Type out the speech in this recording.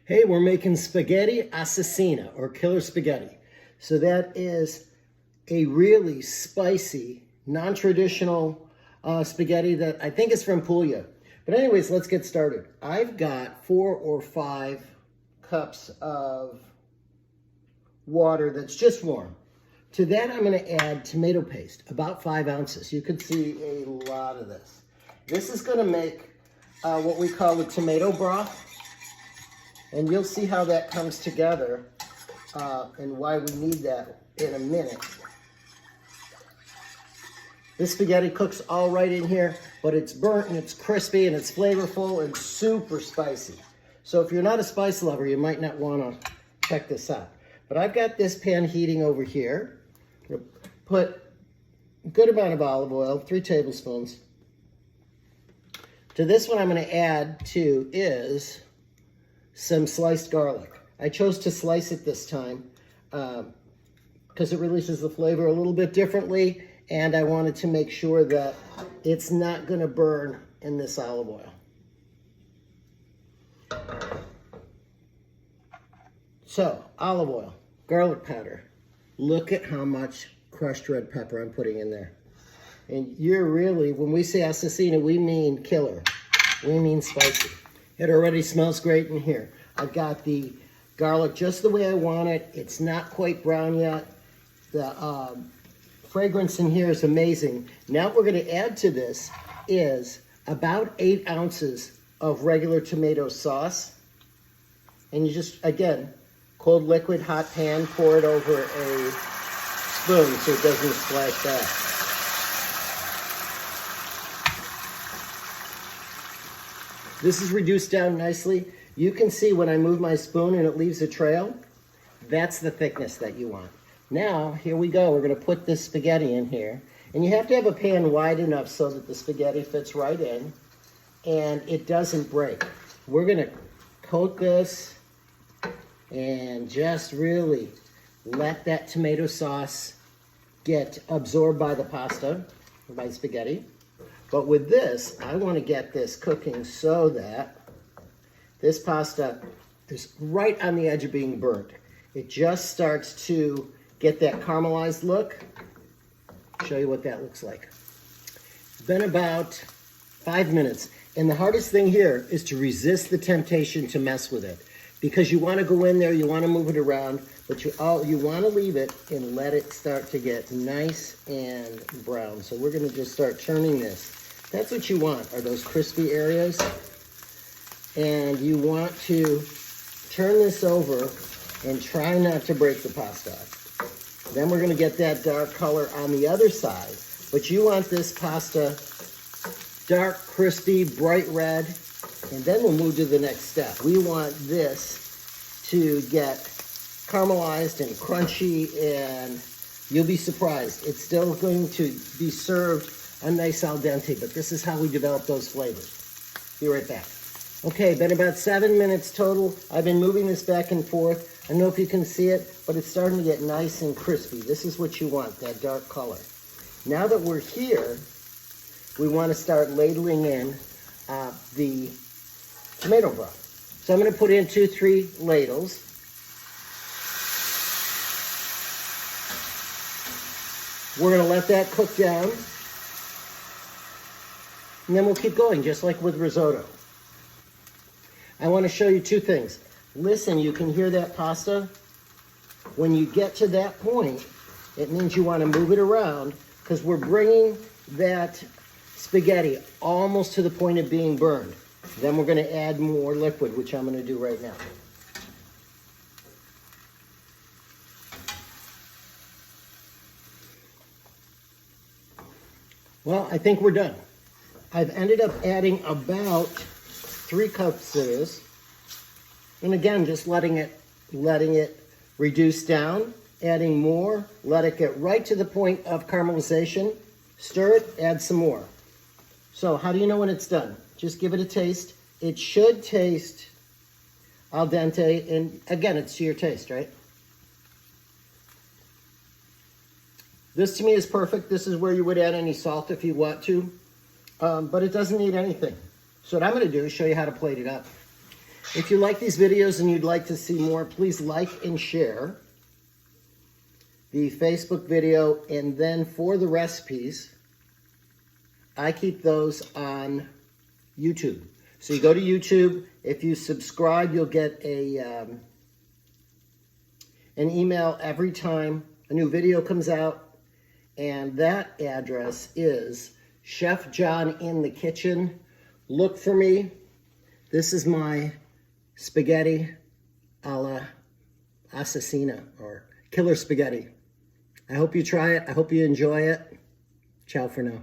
Hey, we're making spaghetti Assassina, or killer spaghetti. So that is a really spicy, non-traditional spaghetti that I think is from Puglia. But anyways, let's get started. I've got 4 or 5 cups of water that's just warm. To that, I'm going to add tomato paste, about 5 ounces. You can see a lot of this. This is going to make what we call a tomato broth. And you'll see how that comes together and why we need that in a minute. This spaghetti cooks all right in here, but it's burnt and it's crispy and it's flavorful and super spicy. So if you're not a spice lover, you might not want to check this out. But I've got this pan heating over here. Put a good amount of olive oil, 3 tablespoons. To this one I'm going to add to is some sliced garlic. I chose to slice it this time because it releases the flavor a little bit differently, and I wanted to make sure that it's not going to burn in this olive oil. So, olive oil, garlic powder. Look at how much crushed red pepper I'm putting in there. And you're really, when we say Assassina, we mean killer. We mean spicy. It already smells great in here. I've got the garlic just the way I want it. It's not quite brown yet. The fragrance in here is amazing. Now what we're going to add to this is about 8 ounces of regular tomato sauce. And you just, again, cold liquid, hot pan, pour it over a spoon so it doesn't splash back. This is reduced down nicely. You can see when I move my spoon and it leaves a trail, that's the thickness that you want. Now, here we go. We're going to put this spaghetti in here. And you have to have a pan wide enough so that the spaghetti fits right in and it doesn't break. We're going to coat this and just really let that tomato sauce get absorbed by the pasta, or by the spaghetti. But with this, I want to get this cooking so that this pasta is right on the edge of being burnt. It just starts to get that caramelized look. I'll show you what that looks like. It's been about 5 minutes. And the hardest thing here is to resist the temptation to mess with it. Because you want to go in there, you want to move it around, but you want to leave it and let it start to get nice and brown. So we're going to just start turning this. That's what you want, are those crispy areas. And you want to turn this over and try not to break the pasta. Then we're going to get that dark color on the other side. But you want this pasta dark, crispy, bright red. And then we'll move to the next step. We want this to get caramelized and crunchy, and you'll be surprised. It's still going to be served a nice al dente, but this is how we develop those flavors. Be right back. Okay, been about 7 minutes total. I've been moving this back and forth. I don't know if you can see it, but it's starting to get nice and crispy. This is what you want, that dark color. Now that we're here, we want to start ladling in the tomato broth. So I'm going to put in 2-3 ladles. We're going to let that cook down. And then we'll keep going, just like with risotto. I want to show you 2 things. Listen, you can hear that pasta? When you get to that point, it means you want to move it around because we're bringing that spaghetti almost to the point of being burned. Then we're going to add more liquid, which I'm going to do right now. Well, I think we're done. I've ended up adding about 3 cups of this. And again, just letting it reduce down, adding more, let it get right to the point of caramelization, stir it, add some more. So how do you know when it's done? Just give it a taste. It should taste al dente, and again, it's to your taste, right? This to me is perfect. This is where you would add any salt if you want to, but it doesn't need anything. So what I'm going to do is show you how to plate it up. If you like these videos and you'd like to see more, please like and share the Facebook video. And then for the recipes, I keep those on YouTube. So you go to YouTube. If you subscribe, you'll get an email every time a new video comes out. And that address is Chef John in the Kitchen. Look for me. This is my spaghetti a la Assassina, or killer spaghetti. I hope you try it. I hope you enjoy it. Ciao for now.